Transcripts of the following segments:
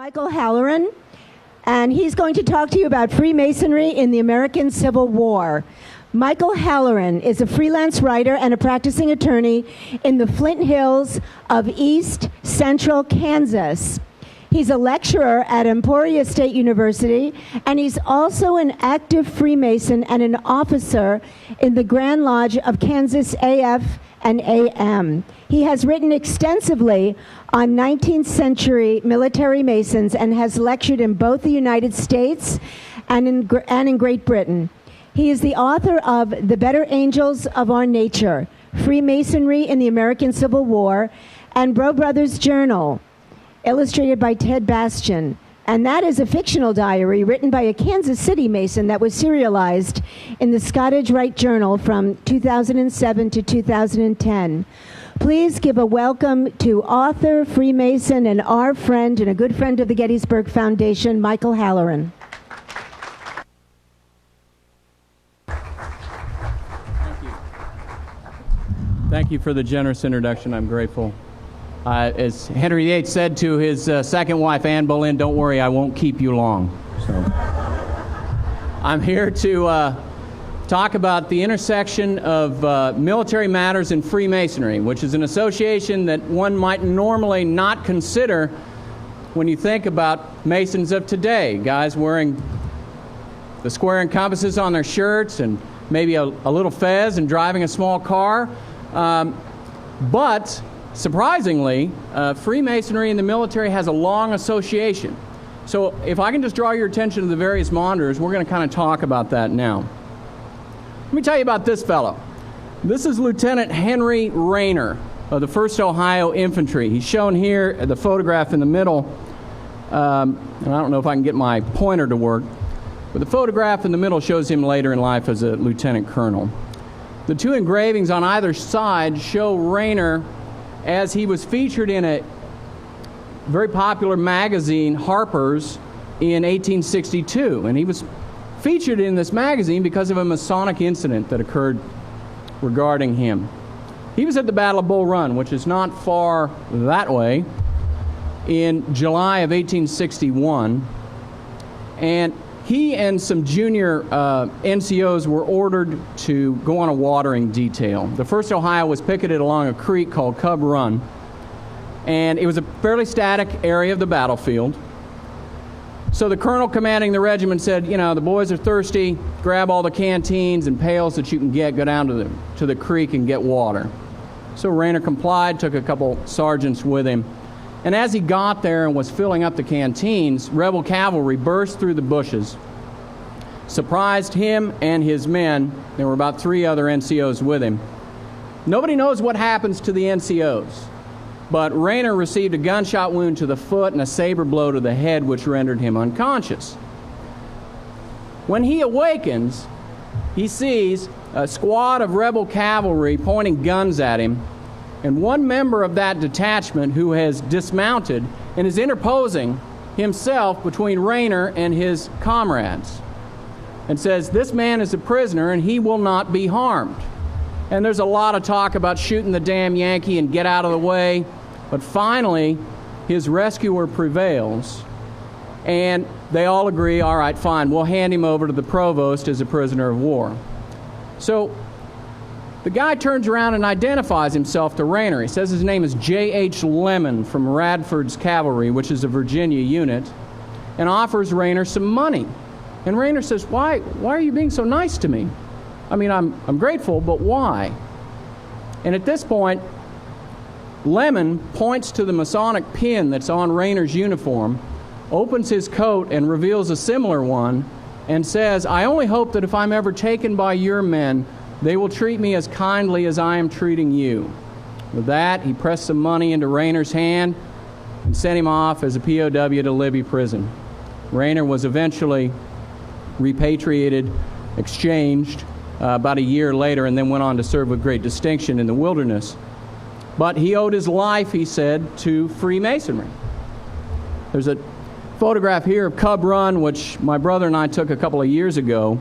Michael Halleran, and he's going to talk to you about Freemasonry in the American Civil War. Michael Halleran is a freelance writer and a practicing attorney in the Flint Hills of East Central Kansas. He's a lecturer at Emporia State University, and he's also an active Freemason and an officer in the Grand Lodge of Kansas AF and AM. He has written extensively on 19th century military Masons and has lectured in both the United States and in Great Britain. He is the author of The Better Angels of Our Nature, Freemasonry in the American Civil War, and Bro Brothers Journal, illustrated by Ted Bastian. And that is a fictional diary written by a Kansas City Mason that was serialized in the Scottish Rite Journal from 2007 to 2010. Please give a welcome to author, Freemason, and our friend and a good friend of the Gettysburg Foundation, Michael Halleran. Thank you for the generous introduction. I'm grateful. As Henry VIII said to his second wife, Anne Boleyn, don't worry, I won't keep you long. So, I'm here to talk about the intersection of military matters and Freemasonry, which is an association that one might normally not consider when you think about Masons of today. Guys wearing the square and compasses on their shirts and maybe a little fez and driving a small car. But surprisingly, Freemasonry in the military has a long association. So if I can just draw your attention to the various monitors, we're going to kind of talk about that now. Let me tell you about this fellow. This is Lieutenant Henry Rayner of the 1st Ohio Infantry. He's shown here, the photograph in the middle. And I don't know if I can get my pointer to work, but the photograph in the middle shows him later in life as a lieutenant colonel. The two engravings on either side show Rayner as he was featured in a very popular magazine, Harper's, in 1862. And he was featured in this magazine because of a Masonic incident that occurred regarding him. He was at the Battle of Bull Run, which is not far that way, in July of 1861. And he and some junior NCOs were ordered to go on a watering detail. The 1st Ohio was picketed along a creek called Cub Run, and it was a fairly static area of the battlefield. So the colonel commanding the regiment said, you know, the boys are thirsty, grab all the canteens and pails that you can get, go down to the creek and get water. So Rayner complied, took a couple sergeants with him. And as he got there and was filling up the canteens, rebel cavalry burst through the bushes, surprised him and his men. There were about 3 other NCOs with him. Nobody knows what happens to the NCOs, but Rayner received a gunshot wound to the foot and a saber blow to the head, which rendered him unconscious. When he awakens, he sees a squad of rebel cavalry pointing guns at him, and one member of that detachment who has dismounted and is interposing himself between Rayner and his comrades and says, this man is a prisoner and he will not be harmed. And there's a lot of talk about shooting the damn Yankee and get out of the way, but finally his rescuer prevails and they all agree, all right, fine, we'll hand him over to the provost as a prisoner of war. So the guy turns around and identifies himself to Rayner. He says his name is J.H. Lemon from Radford's Cavalry, which is a Virginia unit, and offers Rayner some money. And Rayner says, why are you being so nice to me? I mean, I'm grateful, but why? And at this point, Lemon points to the Masonic pin that's on Rayner's uniform, opens his coat and reveals a similar one, and says, I only hope that if I'm ever taken by your men, they will treat me as kindly as I am treating you. With that, he pressed some money into Rayner's hand and sent him off as a POW to Libby prison. Rayner was eventually repatriated, exchanged about a year later, and then went on to serve with great distinction in the wilderness. But he owed his life, he said, to Freemasonry. There's a photograph here of Cub Run, which my brother and I took a couple of years ago.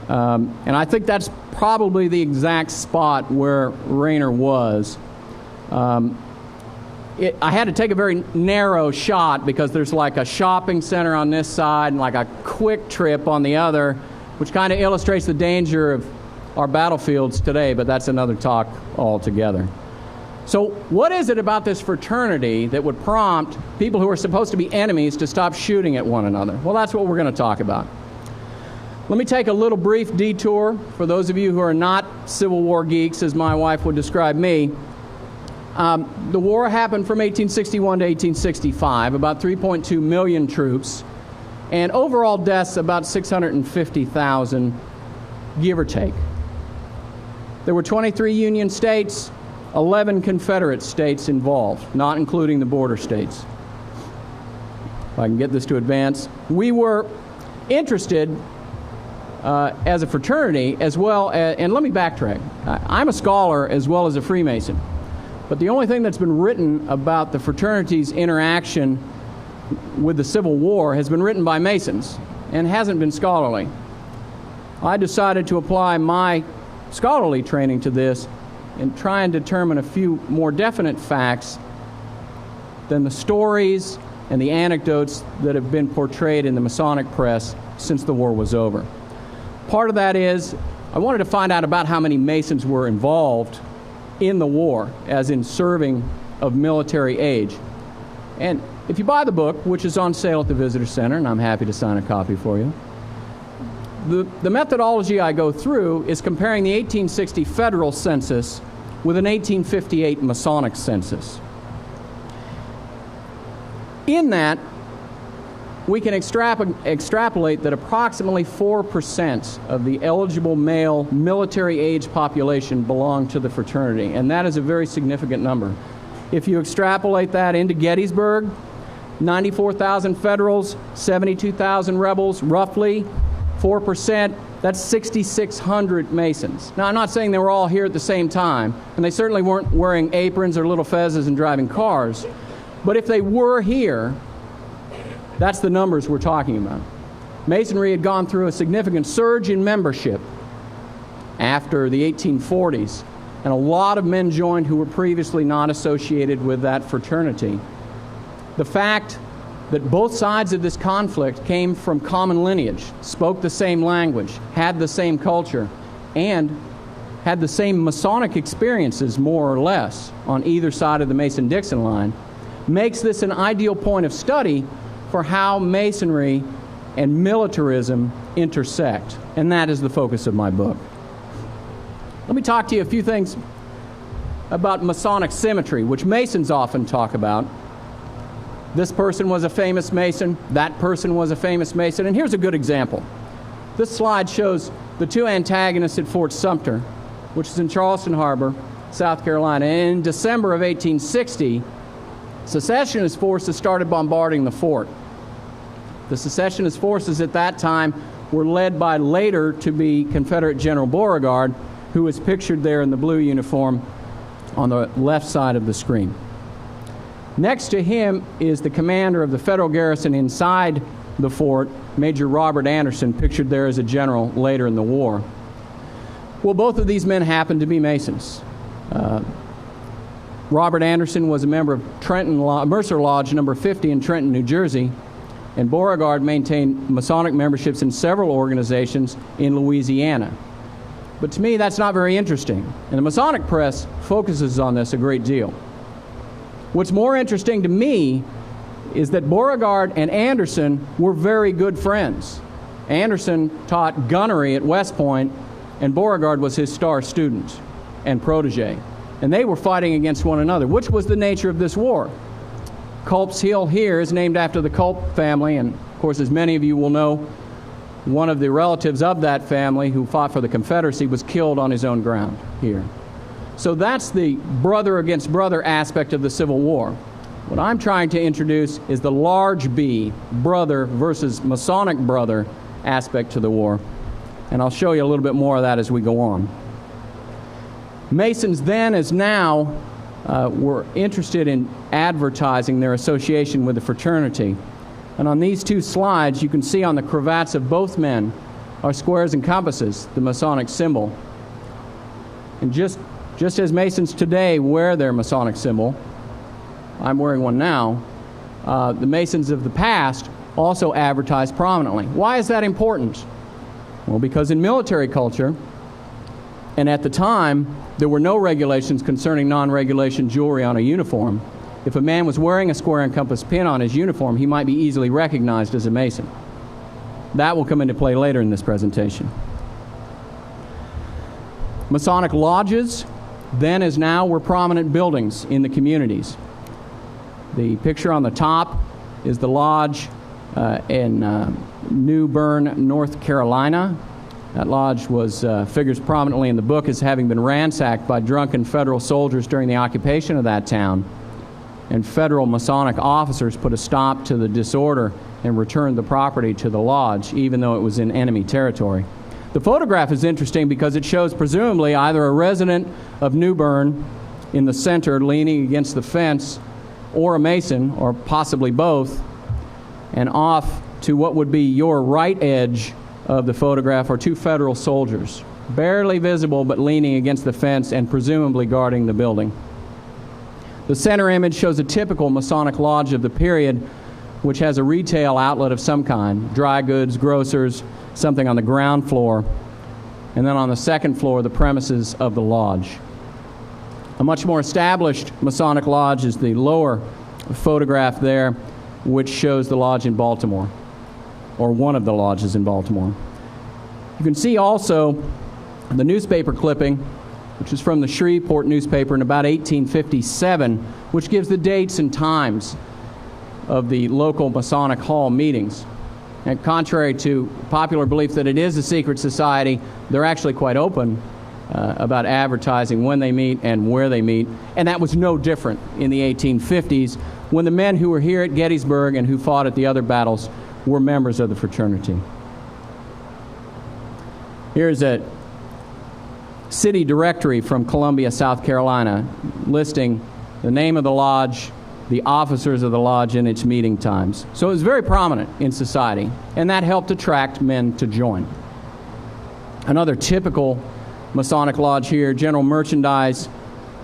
And I think that's probably the exact spot where Rayner was. I had to take a very narrow shot because there's like a shopping center on this side and like a quick trip on the other, which kind of illustrates the danger of our battlefields today, but that's another talk altogether. So what is it about this fraternity that would prompt people who are supposed to be enemies to stop shooting at one another? Well, that's what we're going to talk about. Let me take a little brief detour for those of you who are not Civil War geeks, as my wife would describe me. The war happened from 1861 to 1865, about 3.2 million troops, and overall deaths about 650,000, give or take. There were 23 Union states, 11 Confederate states involved, not including the border states. If I can get this to advance. We were interested as a fraternity as well as, and let me backtrack. I'm a scholar as well as a Freemason. But the only thing that's been written about the fraternity's interaction with the Civil War has been written by Masons and hasn't been scholarly. I decided to apply my scholarly training to this and try and determine a few more definite facts than the stories and the anecdotes that have been portrayed in the Masonic press since the war was over. Part of that is I wanted to find out about how many Masons were involved in the war, as in serving of military age. And if you buy the book, which is on sale at the Visitor Center, and I'm happy to sign a copy for you, the methodology I go through is comparing the 1860 federal census with an 1858 Masonic census. In that, we can extrapolate that approximately 4% of the eligible male military age population belong to the fraternity, and that is a very significant number. If you extrapolate that into Gettysburg, 94,000 Federals, 72,000 rebels, roughly 4%, that's 6,600 Masons. Now, I'm not saying they were all here at the same time, and they certainly weren't wearing aprons or little fezzes and driving cars, but if they were here, that's the numbers we're talking about. Masonry had gone through a significant surge in membership after the 1840s, and a lot of men joined who were previously not associated with that fraternity. The fact that both sides of this conflict came from common lineage, spoke the same language, had the same culture, and had the same Masonic experiences, more or less, on either side of the Mason-Dixon line, makes this an ideal point of study for how Masonry and militarism intersect. And that is the focus of my book. Let me talk to you a few things about Masonic symmetry, which Masons often talk about. This person was a famous Mason, that person was a famous Mason, and here's a good example. This slide shows the two antagonists at Fort Sumter, which is in Charleston Harbor, South Carolina. And in December of 1860, secessionist forces started bombarding the fort. The secessionist forces at that time were led by later to be Confederate General Beauregard, who is pictured there in the blue uniform on the left side of the screen. Next to him is the commander of the federal garrison inside the fort, Major Robert Anderson, pictured there as a general later in the war. Well, both of these men happened to be Masons. Robert Anderson was a member of Mercer Lodge number 50 in Trenton, New Jersey, and Beauregard maintained Masonic memberships in several organizations in Louisiana. But to me, that's not very interesting, and the Masonic press focuses on this a great deal. What's more interesting to me is that Beauregard and Anderson were very good friends. Anderson taught gunnery at West Point, and Beauregard was his star student and protege. And they were fighting against one another, which was the nature of this war. Culp's Hill here is named after the Culp family, and of course, as many of you will know, one of the relatives of that family who fought for the Confederacy was killed on his own ground here. So that's the brother against brother aspect of the Civil War. What I'm trying to introduce is the large B, brother versus Masonic brother aspect to the war. And I'll show you a little bit more of that as we go on. Masons then, as now, were interested in advertising their association with the fraternity. And on these two slides, you can see on the cravats of both men are squares and compasses, the Masonic symbol. And just as Masons today wear their Masonic symbol, I'm wearing one now, the Masons of the past also advertised prominently. Why is that important? Well, because in military culture, and at the time, there were no regulations concerning non-regulation jewelry on a uniform. If a man was wearing a square and compass pin on his uniform, he might be easily recognized as a Mason. That will come into play later in this presentation. Masonic lodges, then as now, were prominent buildings in the communities. The picture on the top is the lodge in New Bern, North Carolina. That lodge figures prominently in the book as having been ransacked by drunken federal soldiers during the occupation of that town. And federal Masonic officers put a stop to the disorder and returned the property to the lodge, even though it was in enemy territory. The photograph is interesting because it shows presumably either a resident of New Bern in the center leaning against the fence, or a Mason, or possibly both, and off to what would be your right edge of the photograph are two federal soldiers, barely visible but leaning against the fence and presumably guarding the building. The center image shows a typical Masonic lodge of the period, which has a retail outlet of some kind, dry goods, grocers, something on the ground floor, and then on the second floor, the premises of the lodge. A much more established Masonic lodge is the lower photograph there, which shows the lodge in Baltimore, or one of the lodges in Baltimore. You can see also the newspaper clipping, which is from the Shreveport newspaper in about 1857, which gives the dates and times of the local Masonic Hall meetings. And contrary to popular belief that it is a secret society, they're actually quite open about advertising when they meet and where they meet. And that was no different in the 1850s, when the men who were here at Gettysburg and who fought at the other battles were members of the fraternity. Here's a city directory from Columbia, South Carolina, listing the name of the lodge, the officers of the lodge, and its meeting times. So it was very prominent in society, and that helped attract men to join. Another typical Masonic lodge here, general merchandise.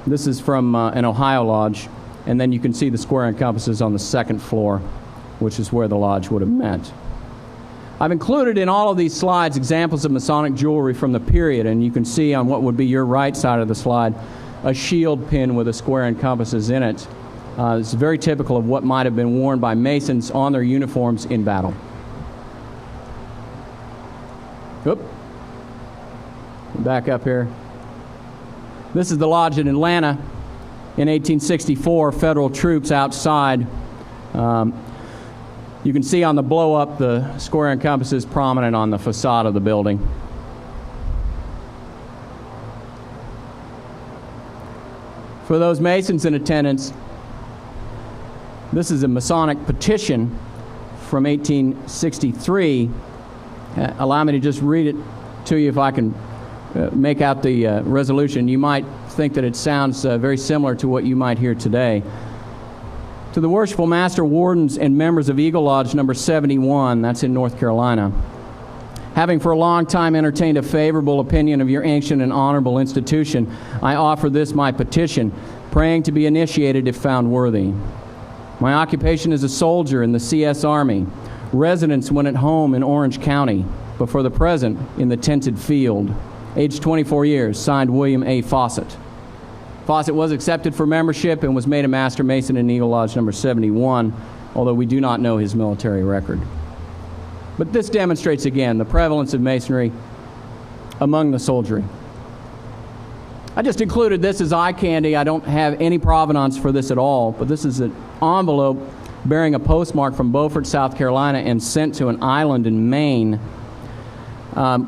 This is from an Ohio lodge, and then you can see the square and compasses on the second floor, which is where the lodge would have met. I've included in all of these slides examples of Masonic jewelry from the period, and you can see on what would be your right side of the slide a shield pin with a square and compasses in it. It's very typical of what might have been worn by Masons on their uniforms in battle. Oop. Back up here. This is the lodge in Atlanta in 1864, federal troops outside. You can see on the blow-up the square and compasses prominent on the facade of the building. For those Masons in attendance, this is a Masonic petition from 1863. Allow me to just read it to you if I can make out the resolution. You might think that it sounds very similar to what you might hear today. To the worshipful Master Wardens and members of Eagle Lodge number 71, that's in North Carolina, having for a long time entertained a favorable opinion of your ancient and honorable institution, I offer this my petition, praying to be initiated if found worthy. My occupation is a soldier in the C.S. Army, residence when at home in Orange County, but for the present in the tented field. Age 24 years, signed William A. Fawcett. Fawcett was accepted for membership and was made a Master Mason in Eagle Lodge number 71, although we do not know his military record. But this demonstrates again the prevalence of Masonry among the soldiery. I just included this as eye candy. I don't have any provenance for this at all, but this is an envelope bearing a postmark from Beaufort, South Carolina, and sent to an island in Maine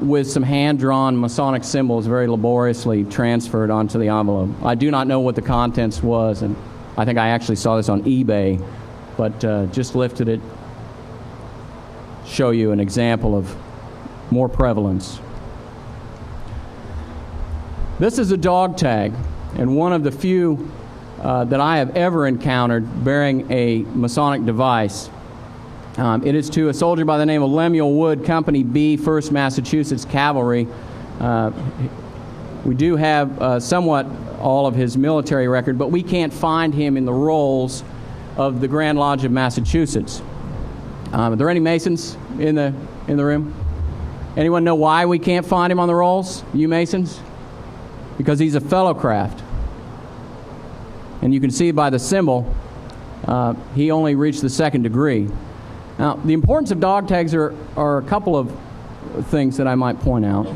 with some hand-drawn Masonic symbols very laboriously transferred onto the envelope. I do not know what the contents was, and I think I actually saw this on eBay, but just lifted it, show you an example of more prevalence. This is a dog tag, and one of the few that I have ever encountered bearing a Masonic device. It is to a soldier by the name of Lemuel Wood, Company B, 1st Massachusetts Cavalry. We do have somewhat all of his military record, but we can't find him in the rolls of the Grand Lodge of Massachusetts. Are there any Masons in the room? Anyone know why we can't find him on the rolls, you Masons? Because he's a fellowcraft. And you can see by the symbol, he only reached the 2nd degree. Now, the importance of dog tags are a couple of things that I might point out.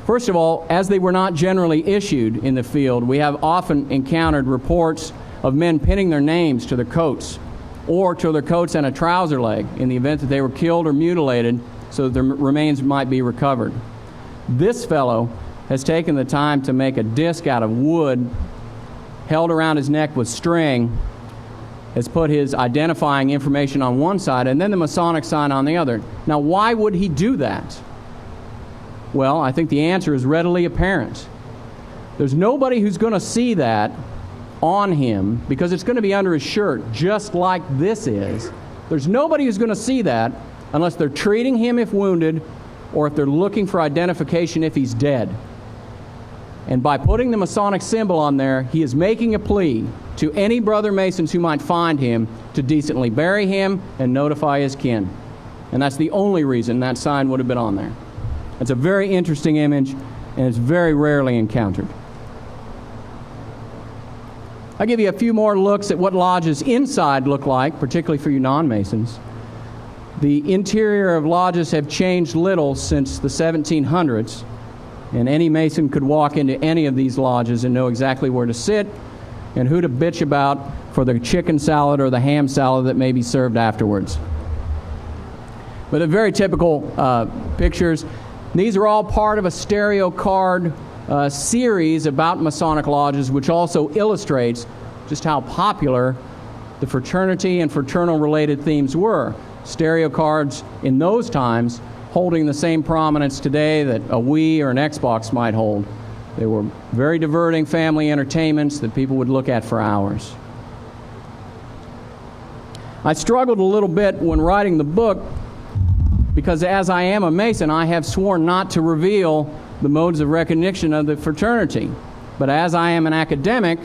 First of all, as they were not generally issued in the field, we have often encountered reports of men pinning their names to their coats or to their coats and a trouser leg in the event that they were killed or mutilated so that their remains might be recovered. This fellow has taken the time to make a disc out of wood held around his neck with string, has put his identifying information on one side and then the Masonic sign on the other. Now, why would he do that? Well, I think the answer is readily apparent. There's nobody who's going to see that on him because it's going to be under his shirt, just like this is. There's nobody who's going to see that unless they're treating him if wounded or if they're looking for identification if he's dead. And by putting the Masonic symbol on there, he is making a plea to any brother Masons who might find him to decently bury him and notify his kin. And that's the only reason that sign would have been on there. It's a very interesting image, and it's very rarely encountered. I'll give you a few more looks at what lodges inside look like, particularly for you non-Masons. The interior of lodges have changed little since the 1700s, and any Mason could walk into any of these lodges and know exactly where to sit and who to bitch about for the chicken salad or the ham salad that may be served afterwards. But they're very typical pictures. These are all part of a stereo card series about Masonic lodges, which also illustrates just how popular the fraternity and fraternal-related themes were. Stereo cards in those times holding the same prominence today that a Wii or an Xbox might hold. They were very diverting family entertainments that people would look at for hours. I struggled a little bit when writing the book because as I am a Mason, I have sworn not to reveal the modes of recognition of the fraternity. But as I am an academic,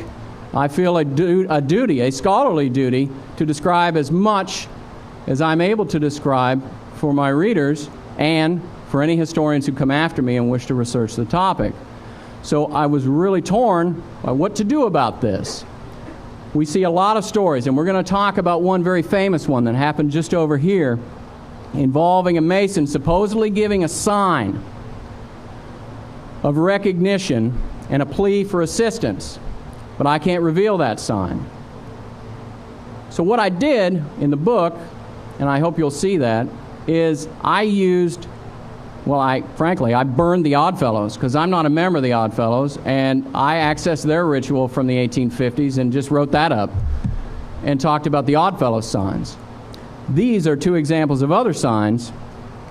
I feel a duty, a scholarly duty, to describe as much as I'm able to describe for my readers and for any historians who come after me and wish to research the topic. So I was really torn by what to do about this. We see a lot of stories, and we're going to talk about one very famous one that happened just over here, involving a Mason supposedly giving a sign of recognition and a plea for assistance. But I can't reveal that sign. So what I did in the book, and I hope you'll see that, is I used, frankly, I burned the Oddfellows because I'm not a member of the Oddfellows, and I accessed their ritual from the 1850s and just wrote that up and talked about the Oddfellows signs. These are two examples of other signs,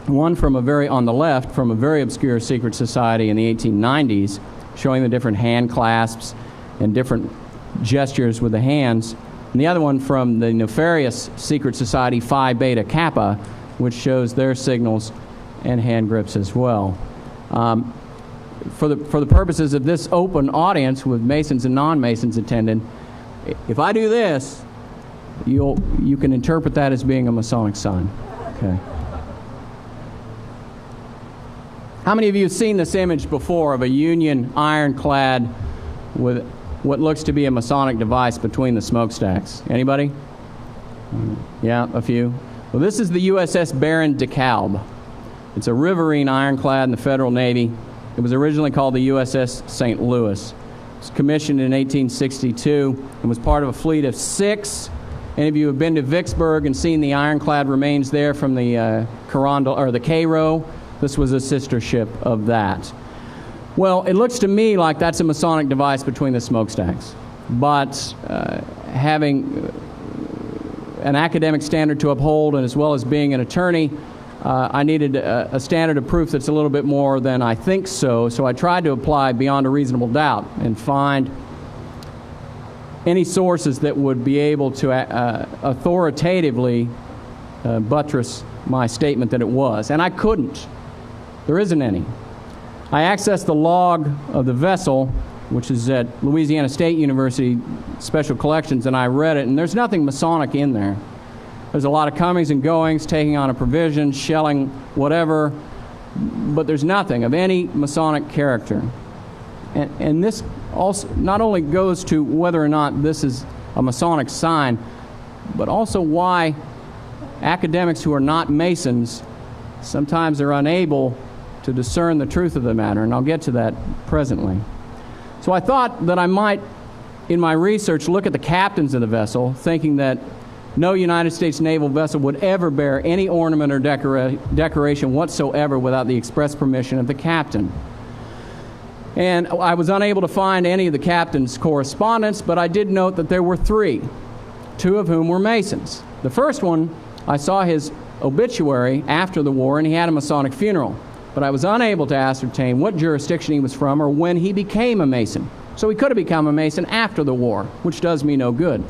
one from on the left, from a very obscure secret society in the 1890s, showing the different hand clasps and different gestures with the hands, and the other one from the nefarious secret society Phi Beta Kappa, which shows their signals and hand grips as well. For the purposes of this open audience with Masons and non-Masons attending, if I do this, you can interpret that as being a Masonic sign. Okay. How many of you have seen this image before of a Union ironclad with what looks to be a Masonic device between the smokestacks? Anybody? Yeah, a few. Well, this is the USS Baron de Kalb. It's a riverine ironclad in the Federal Navy. It was originally called the USS St. Louis. It was commissioned in 1862 and was part of a fleet of 6. Any of you have been to Vicksburg and seen the ironclad remains there from the the Cairo? This was a sister ship of that. Well, it looks to me like that's a Masonic device between the smokestacks. But having an academic standard to uphold, and as well as being an attorney, I needed a standard of proof that's a little bit more than I think so. So I tried to apply beyond a reasonable doubt and find any sources that would be able to authoritatively buttress my statement that it was. And I couldn't. There isn't any. I accessed the log of the vessel which is at Louisiana State University Special Collections, and I read it, and there's nothing Masonic in there. There's a lot of comings and goings, taking on a provision, shelling whatever, but there's nothing of any Masonic character. And this also not only goes to whether or not this is a Masonic sign, but also why academics who are not Masons sometimes are unable to discern the truth of the matter, and I'll get to that presently. So I thought that I might, in my research, look at the captains of the vessel, thinking that no United States naval vessel would ever bear any ornament or decoration whatsoever without the express permission of the captain. And I was unable to find any of the captain's correspondence, but I did note that there were three, two of whom were Masons. The first one, I saw his obituary after the war, and he had a Masonic funeral, but I was unable to ascertain what jurisdiction he was from or when he became a Mason. So he could have become a Mason after the war, which does me no good.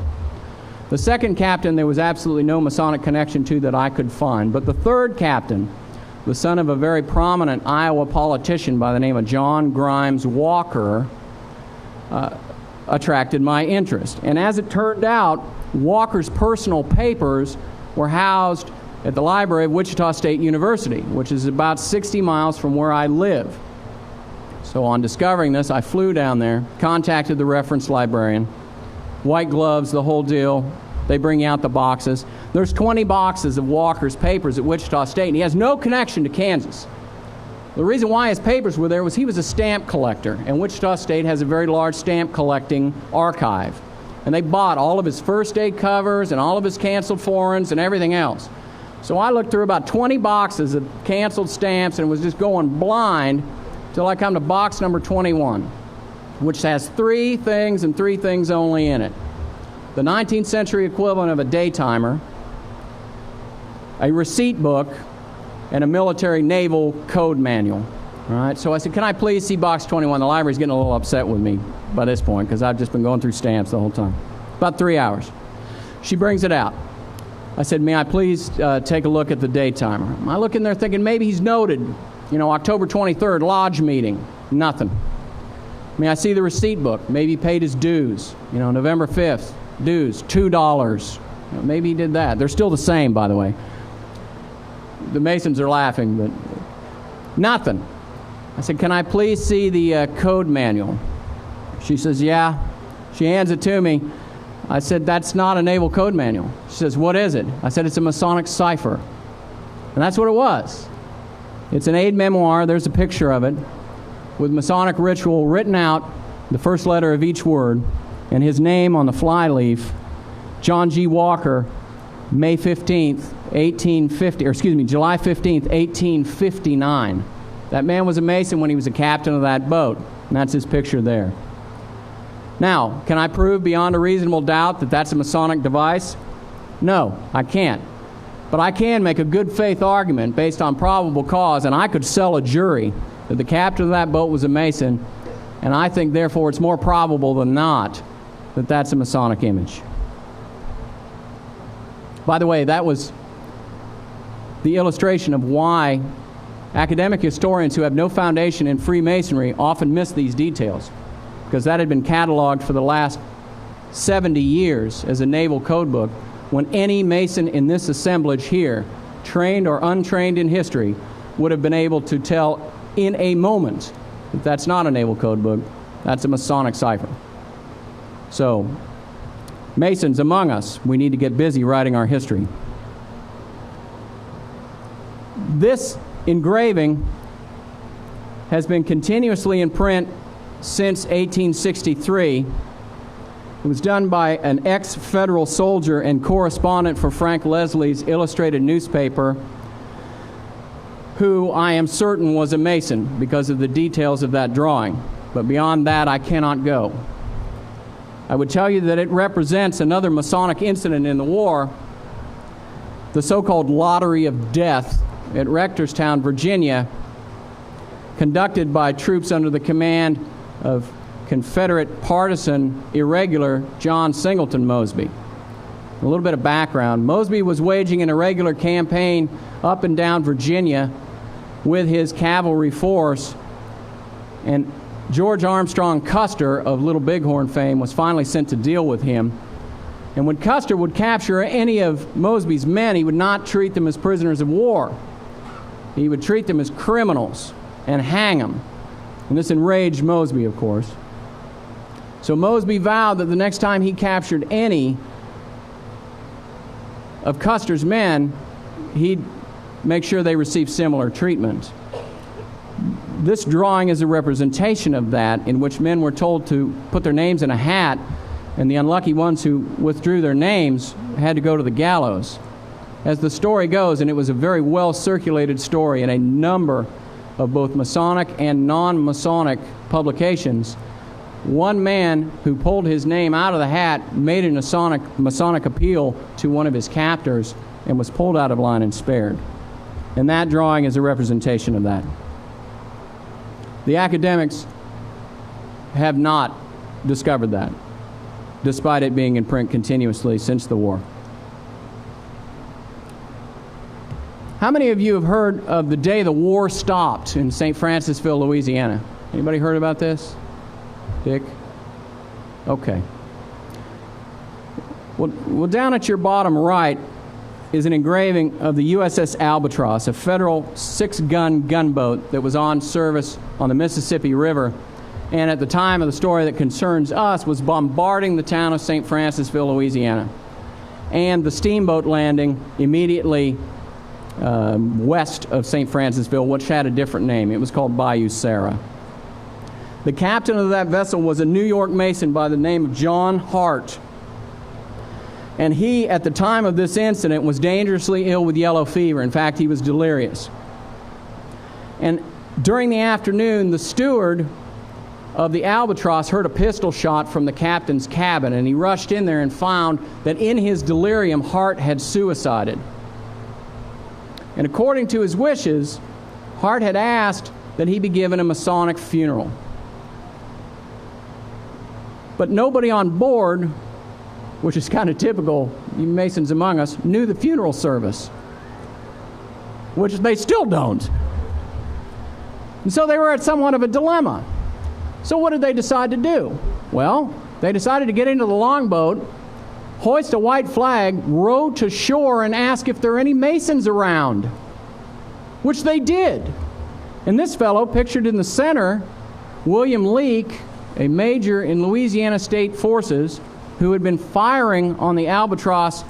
The second captain, there was absolutely no Masonic connection to that I could find, but the third captain, the son of a very prominent Iowa politician by the name of John Grimes Walker, attracted my interest. And as it turned out, Walker's personal papers were housed at the library of Wichita State University, which is about 60 miles from where I live. So on discovering this, I flew down there, contacted the reference librarian, white gloves, the whole deal. They bring out the boxes. There's 20 boxes of Walker's papers at Wichita State, and he has no connection to Kansas. The reason why his papers were there was he was a stamp collector, and Wichita State has a very large stamp collecting archive. And they bought all of his first aid covers and all of his canceled foreigns and everything else. So I looked through about 20 boxes of canceled stamps and was just going blind till I come to box number 21, which has three things and three things only in it. The 19th century equivalent of a daytimer, a receipt book, and a military naval code manual. All right, so I said, can I please see box 21? The library's getting a little upset with me by this point because I've just been going through stamps the whole time. About 3 hours. She brings it out. I said, may I please take a look at the daytimer? I look in there thinking maybe he's noted, October 23rd, lodge meeting. Nothing. May I see the receipt book? Maybe he paid his dues. November 5th, dues, $2. Maybe he did that. They're still the same, by the way. The Masons are laughing, but nothing. I said, can I please see the code manual? She says, yeah. She hands it to me. I said, that's not a naval code manual. She says, what is it? I said, it's a Masonic cipher. And that's what it was. It's an aid memoir. There's a picture of it with Masonic ritual written out, the first letter of each word, and his name on the flyleaf, John G. Walker, July 15th, 1859. That man was a Mason when he was a captain of that boat, and that's his picture there. Now, can I prove beyond a reasonable doubt that that's a Masonic device? No, I can't. But I can make a good faith argument based on probable cause, and I could sell a jury that the captain of that boat was a Mason, and I think, therefore, it's more probable than not that that's a Masonic image. By the way, that was the illustration of why academic historians who have no foundation in Freemasonry often miss these details, because that had been cataloged for the last 70 years as a naval code book, when any Mason in this assemblage here, trained or untrained in history, would have been able to tell in a moment that that's not a naval code book, that's a Masonic cipher. So, Masons among us, we need to get busy writing our history. This engraving has been continuously in print since 1863. It was done by an ex-federal soldier and correspondent for Frank Leslie's illustrated newspaper, who I am certain was a Mason because of the details of that drawing. But beyond that, I cannot go. I would tell you that it represents another Masonic incident in the war, the so-called Lottery of Death at Rectorstown, Virginia, conducted by troops under the command of Confederate partisan irregular John Singleton Mosby. A little bit of background. Mosby was waging an irregular campaign up and down Virginia with his cavalry force, and George Armstrong Custer of Little Bighorn fame was finally sent to deal with him. And when Custer would capture any of Mosby's men, he would not treat them as prisoners of war. He would treat them as criminals and hang them. And this enraged Mosby, of course. So Mosby vowed that the next time he captured any of Custer's men, he'd make sure they received similar treatment. This drawing is a representation of that, in which men were told to put their names in a hat, and the unlucky ones who withdrew their names had to go to the gallows. As the story goes, and it was a very well-circulated story in a number of both Masonic and non-Masonic publications, one man who pulled his name out of the hat made a Masonic appeal to one of his captors and was pulled out of line and spared. And that drawing is a representation of that. The academics have not discovered that, despite it being in print continuously since the war. How many of you have heard of the day the war stopped in St. Francisville, Louisiana? Anybody heard about this? Dick? Okay. Well, down at your bottom right is an engraving of the USS Albatross, a federal 6-gun gunboat that was on service on the Mississippi River, and at the time of the story that concerns us was bombarding the town of St. Francisville, Louisiana, and the steamboat landing immediately west of St. Francisville, which had a different name. It was called Bayou Sarah. The captain of that vessel was a New York Mason by the name of John Hart. And he, at the time of this incident, was dangerously ill with yellow fever. In fact, he was delirious. And during the afternoon, the steward of the Albatross heard a pistol shot from the captain's cabin, and he rushed in there and found that in his delirium, Hart had suicided. And according to his wishes, Hart had asked that he be given a Masonic funeral. But nobody on board, which is kind of typical, you Masons among us, knew the funeral service, which they still don't. And so they were at somewhat of a dilemma. So what did they decide to do? Well, they decided to get into the longboat, hoist a white flag, row to shore, and ask if there are any Masons around, which they did. And this fellow, pictured in the center, William Leake, a major in Louisiana State Forces, who had been firing on the Albatross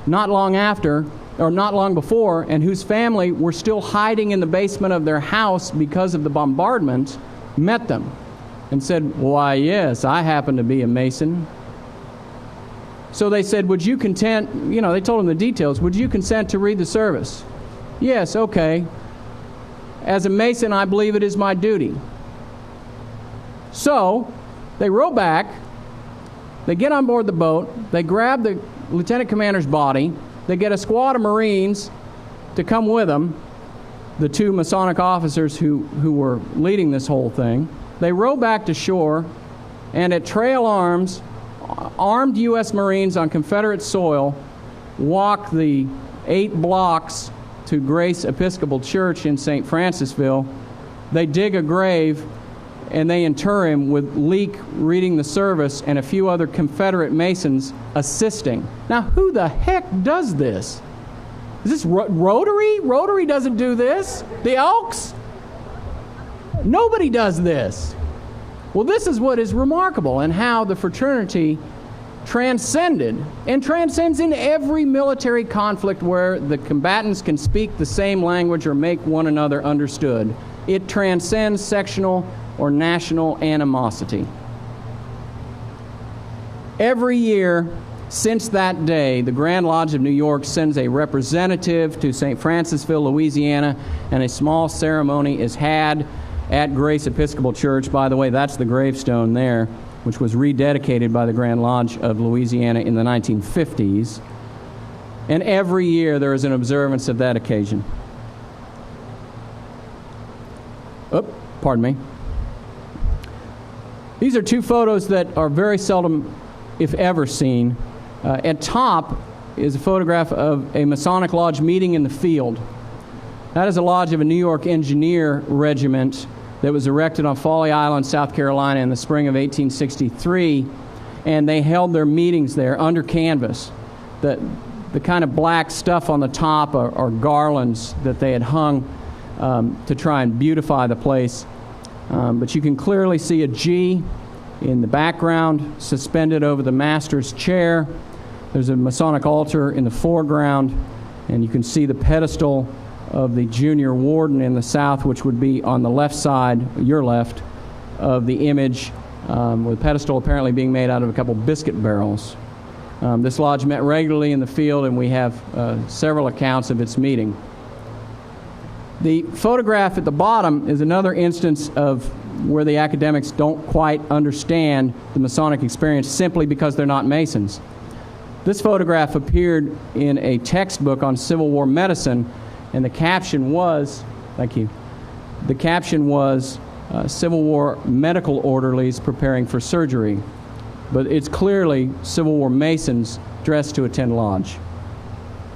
not long before, and whose family were still hiding in the basement of their house because of the bombardment, met them and said, "Why, yes, I happen to be a Mason." So they said, "Would you consent," they told him the details, "would you consent to read the service?" "Yes, okay. As a Mason, I believe it is my duty." So they row back, they get on board the boat, they grab the lieutenant commander's body, they get a squad of Marines to come with them, the two Masonic officers who were leading this whole thing. They row back to shore, and at trail arms, armed U.S. Marines on Confederate soil walk the 8 blocks to Grace Episcopal Church in St. Francisville. They dig a grave, and they inter him with Leake reading the service and a few other Confederate Masons assisting. Now, who the heck does this? Is this Rotary? Rotary doesn't do this. The Elks? Nobody does this. Well, this is what is remarkable, and how the fraternity transcended and transcends in every military conflict where the combatants can speak the same language or make one another understood. It transcends sectional or national animosity. Every year since that day, the Grand Lodge of New York sends a representative to St. Francisville, Louisiana, and a small ceremony is had at Grace Episcopal Church. By the way, that's the gravestone there, which was rededicated by the Grand Lodge of Louisiana in the 1950s. And every year there is an observance of that occasion. Pardon me. These are 2 photos that are very seldom, if ever, seen. At top is a photograph of a Masonic Lodge meeting in the field. That is a lodge of a New York engineer regiment that was erected on Folly Island, South Carolina in the spring of 1863, and they held their meetings there under canvas. The kind of black stuff on the top are garlands that they had hung to try and beautify the place. But you can clearly see a G in the background, suspended over the master's chair. There's a Masonic altar in the foreground, and you can see the pedestal of the junior warden in the south, which would be on the left side, your left, of the image, with the pedestal apparently being made out of a couple biscuit barrels. This lodge met regularly in the field, and we have several accounts of its meeting. The photograph at the bottom is another instance of where the academics don't quite understand the Masonic experience simply because they're not Masons. This photograph appeared in a textbook on Civil War medicine, and the caption was, thank you, the caption was Civil War medical orderlies preparing for surgery. But it's clearly Civil War Masons dressed to attend lodge.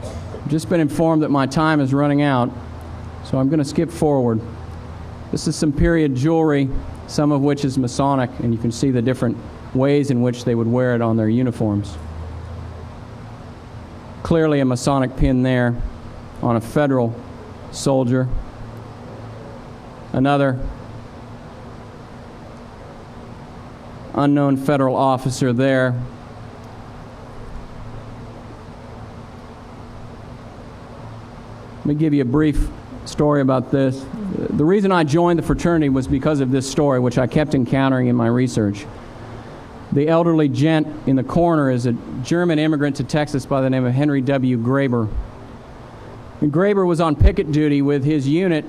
I've just been informed that my time is running out, so I'm going to skip forward. This is some period jewelry, some of which is Masonic, and you can see the different ways in which they would wear it on their uniforms. Clearly a Masonic pin there on a federal soldier. Another unknown federal officer there. Let me give you a brief story about this. The reason I joined the fraternity was because of this story, which I kept encountering in my research. The elderly gent in the corner is a German immigrant to Texas by the name of Henry W. Graber. And Graber was on picket duty with his unit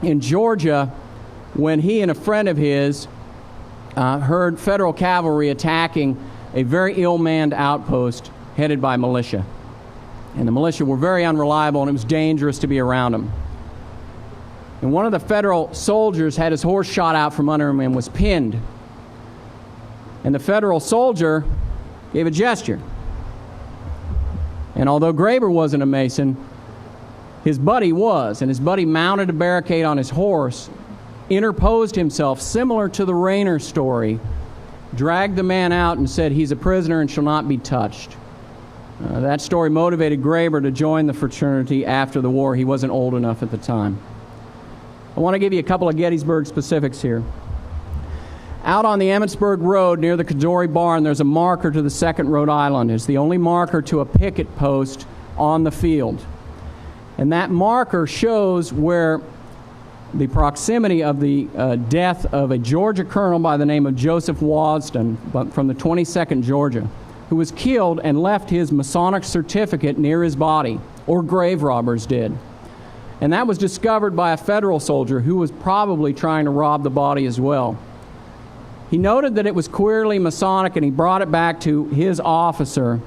in Georgia when he and a friend of his heard federal cavalry attacking a very ill-manned outpost headed by militia. And the militia were very unreliable, and it was dangerous to be around them. And one of the federal soldiers had his horse shot out from under him and was pinned. And the federal soldier gave a gesture. And although Graber wasn't a Mason, his buddy was, and his buddy mounted a barricade on his horse, interposed himself, similar to the Rayner story, dragged the man out and said, "He's a prisoner and shall not be touched." That story motivated Graber to join the fraternity after the war. He wasn't old enough at the time. I want to give you a couple of Gettysburg specifics here. Out on the Emmitsburg Road near the Cadore Barn, there's a marker to the 2nd Rhode Island. It's the only marker to a picket post on the field. And that marker shows where the proximity of the death of a Georgia colonel by the name of Joseph Wasden from the 22nd Georgia, who was killed and left his Masonic certificate near his body, or grave robbers did. And that was discovered by a federal soldier who was probably trying to rob the body as well. He noted that it was queerly Masonic, and he brought it back to his officer,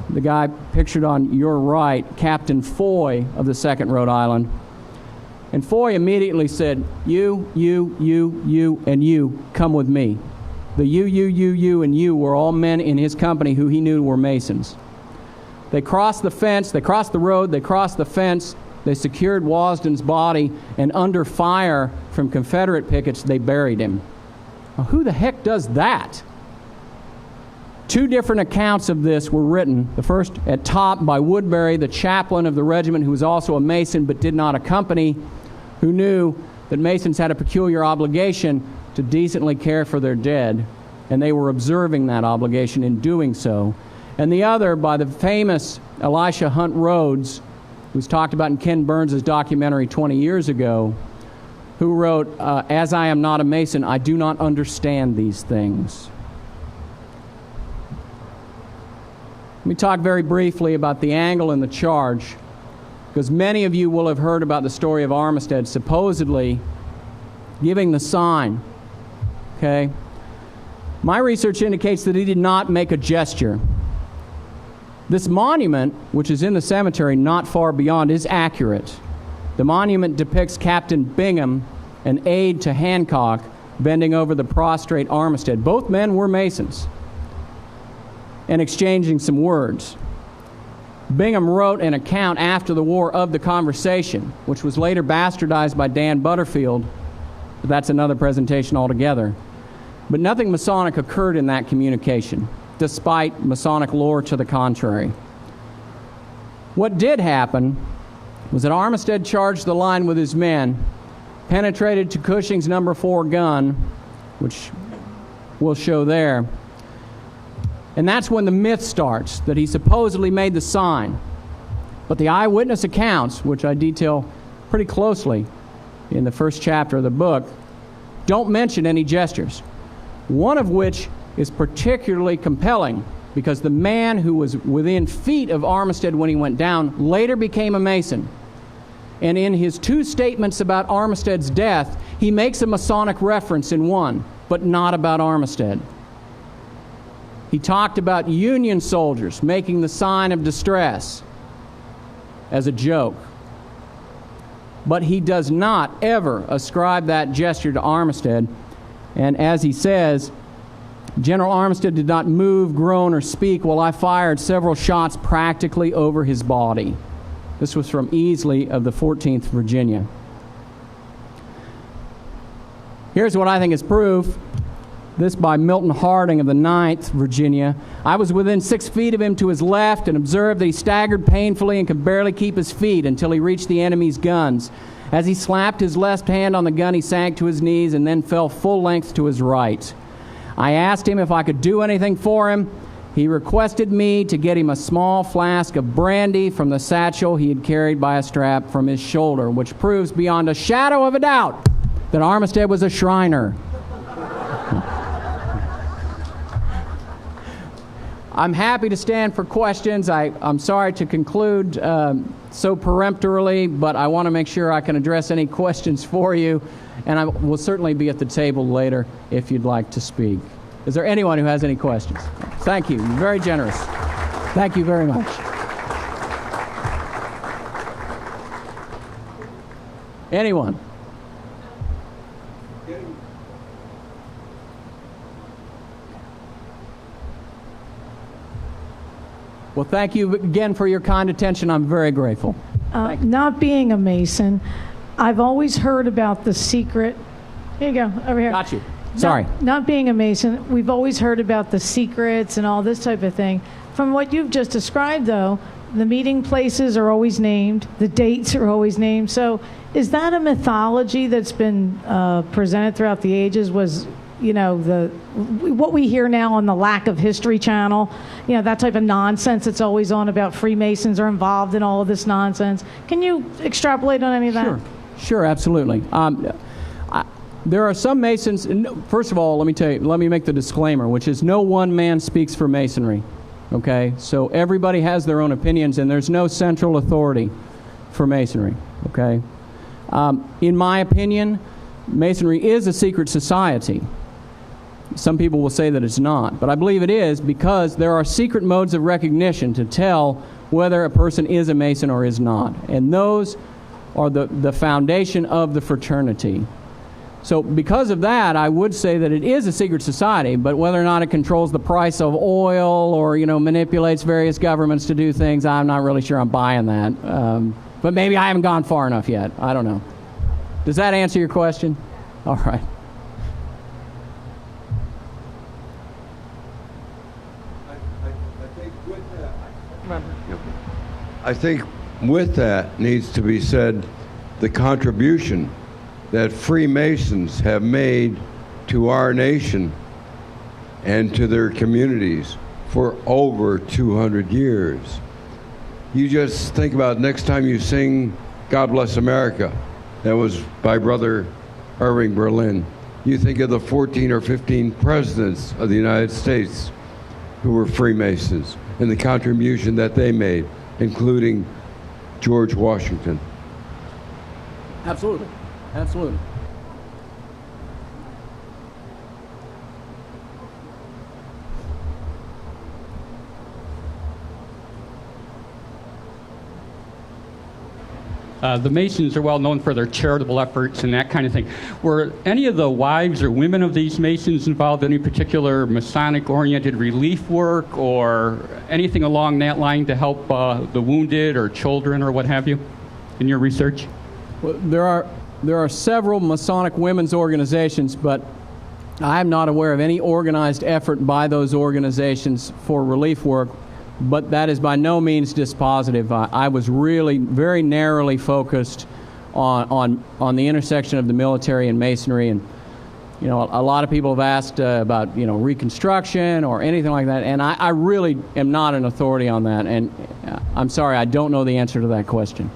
the guy pictured on your right, Captain Foy of the 2nd Rhode Island. And Foy immediately said, you, and you, come with me. The you, and you were all men in his company who he knew were Masons. They crossed the fence, they crossed the road, they crossed the fence, they secured Wasden's body, and under fire from Confederate pickets, they buried him. Now, who the heck does that? Two different accounts of this were written. The first at top by Woodbury, the chaplain of the regiment, who was also a Mason but did not accompany, who knew that Masons had a peculiar obligation to decently care for their dead, and they were observing that obligation in doing so. And the other by the famous Elisha Hunt Rhodes, who's talked about in Ken Burns' documentary 20 years ago, who wrote, "As I am not a Mason, I do not understand these things." Let me talk very briefly about the angle in the charge, because many of you will have heard about the story of Armistead supposedly giving the sign. Okay? My research indicates that he did not make a gesture. This monument, which is in the cemetery not far beyond, is accurate. The monument depicts Captain Bingham, an aide to Hancock, bending over the prostrate Armistead. Both men were Masons, and exchanging some words. Bingham wrote an account after the war of the conversation, which was later bastardized by Dan Butterfield, But that's another presentation altogether. But nothing Masonic occurred in that communication, despite Masonic lore to the contrary. What did happen was that Armistead charged the line with his men, penetrated to Cushing's number 4 gun, which we'll show there. And that's when the myth starts, that he supposedly made the sign. But the eyewitness accounts, which I detail pretty closely in the first chapter of the book, don't mention any gestures. One of which is particularly compelling, because the man who was within feet of Armistead when he went down later became a Mason. And in his 2 statements about Armistead's death, he makes a Masonic reference in one, but not about Armistead. He talked about Union soldiers making the sign of distress as a joke. But he does not ever ascribe that gesture to Armistead. And as he says, General Armistead did not move, groan, or speak while I fired several shots practically over his body. This was from Easley of the 14th Virginia. Here's what I think is proof. This by Milton Harding of the 9th Virginia. I was within 6 feet of him to his left and observed that he staggered painfully and could barely keep his feet until he reached the enemy's guns. As he slapped his left hand on the gun, he sank to his knees and then fell full length to his right. I asked him if I could do anything for him. He requested me to get him a small flask of brandy from the satchel he had carried by a strap from his shoulder, which proves beyond a shadow of a doubt that Armistead was a Shriner. I'm happy to stand for questions. I'm sorry to conclude so peremptorily, but I want to make sure I can address any questions for you, and I will certainly be at the table later if you'd like to speak. Is there anyone who has any questions? Thank you. You're very generous. Thank you very much. Anyone? Well, thank you again for your kind attention. I'm very grateful. Not being a Mason, I've always heard about the secret. Here you go, over here. Got you. Sorry. Not being a Mason, we've always heard about the secrets and all this type of thing. From what you've just described, though, the meeting places are always named, the dates are always named. So is that a mythology that's been presented throughout the ages? Was, you know, what we hear now on the Lack of History channel, you know, that type of nonsense that's always on about Freemasons are involved in all of this nonsense. Can you extrapolate on any of that? Sure, absolutely. There are some Masons, first of all, let me make the disclaimer, which is no one man speaks for Masonry, okay? So everybody has their own opinions, and there's no central authority for Masonry, okay? In my opinion, Masonry is a secret society. Some people will say that it's not, but I believe it is because there are secret modes of recognition to tell whether a person is a Mason or is not, and those are the foundation of the fraternity. So because of that, I would say that it is a secret society, but whether or not it controls the price of oil or, you know, manipulates various governments to do things, I'm not really sure I'm buying that. But maybe I haven't gone far enough yet. I don't know. Does that answer your question? All right. I think with that needs to be said the contribution that Freemasons have made to our nation and to their communities for over 200 years. You just think about next time you sing God Bless America, that was by Brother Irving Berlin. You think of the 14 or 15 presidents of the United States who were Freemasons and the contribution that they made, including George Washington. Absolutely. Absolutely. The Masons are well known for their charitable efforts and that kind of thing. Were any of the wives or women of these Masons involved in any particular Masonic-oriented relief work or anything along that line to help the wounded or children or what have you in your research? Well, there are there are several Masonic women's organizations, but I am not aware of any organized effort by those organizations for relief work, but that is by no means dispositive. I was really very narrowly focused on the intersection of the military and Masonry, and you know, a lot of people have asked about, you know, Reconstruction or anything like that, and I really am not an authority on that, and I'm sorry, I don't know the answer to that question.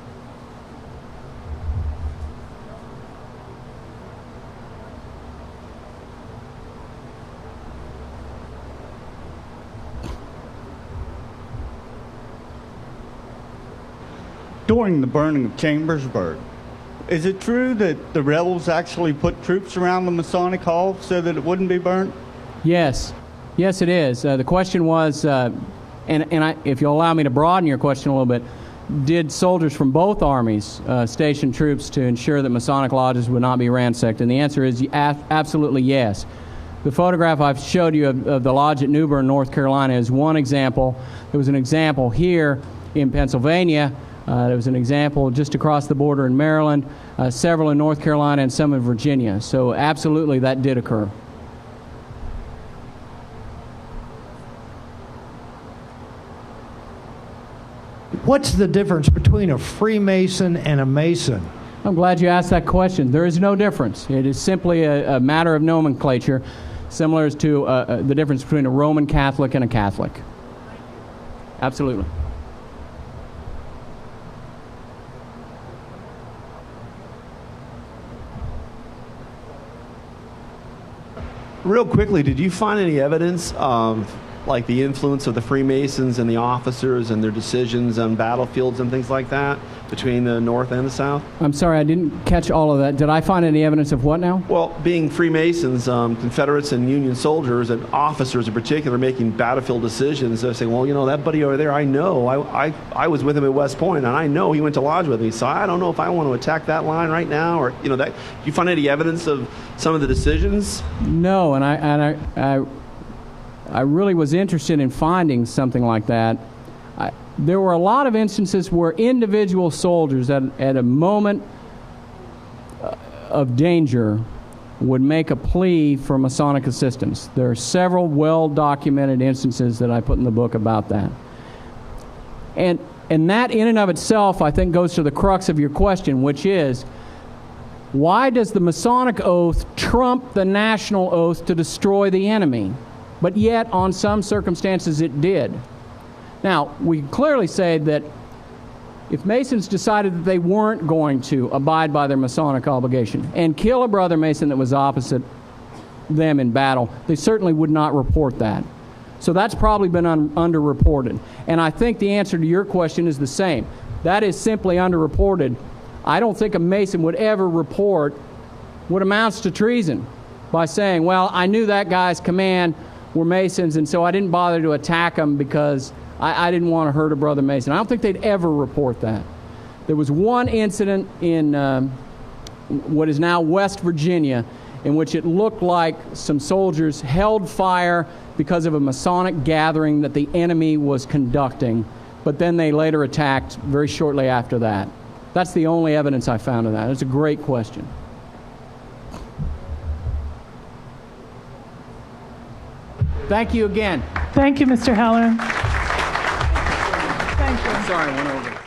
During the burning of Chambersburg, is it true that the rebels actually put troops around the Masonic Hall so that it wouldn't be burnt? Yes. Yes, it is. The question was, if you'll allow me to broaden your question a little bit, did soldiers from both armies station troops to ensure that Masonic lodges would not be ransacked? And the answer is absolutely yes. The photograph I've showed you of the lodge at New Bern, North Carolina, is one example. There was an example here in Pennsylvania. There was an example just across the border in Maryland, several in North Carolina, and some in Virginia. So absolutely, that did occur. What's the difference between a Freemason and a Mason? I'm glad you asked that question. There is no difference. It is simply a matter of nomenclature, similar to the difference between a Roman Catholic and a Catholic. Absolutely. Real quickly, did you find any evidence of like the influence of the Freemasons and the officers and their decisions on battlefields and things like that between the North and the South? I'm sorry, I didn't catch all of that. Did I find any evidence of what now? Well, being Freemasons, Confederates and Union soldiers and officers in particular making battlefield decisions, they're saying, well, you know, that buddy over there, I know. I was with him at West Point, and I know he went to lodge with me, so I don't know if I want to attack that line right now. Or, you know, that. Do you find any evidence of some of the decisions? No, and I really was interested in finding something like that. There were a lot of instances where individual soldiers at a moment of danger would make a plea for Masonic assistance. There are several well-documented instances that I put in the book about that. And that in and of itself, I think, goes to the crux of your question, which is, why does the Masonic oath trump the national oath to destroy the enemy? But yet, on some circumstances, it did. Now, we can clearly say that if Masons decided that they weren't going to abide by their Masonic obligation and kill a brother Mason that was opposite them in battle, they certainly would not report that. So that's probably been underreported. And I think the answer to your question is the same. That is simply underreported. I don't think a Mason would ever report what amounts to treason by saying, well, I knew that guy's command were Masons, and so I didn't bother to attack them because I didn't want to hurt a brother Mason. I don't think they'd ever report that. There was one incident in what is now West Virginia in which it looked like some soldiers held fire because of a Masonic gathering that the enemy was conducting, but then they later attacked very shortly after that. That's the only evidence I found of that. It's a great question. Thank you again. Thank you, Mr. Halleran. Thank you. Sorry, I went over.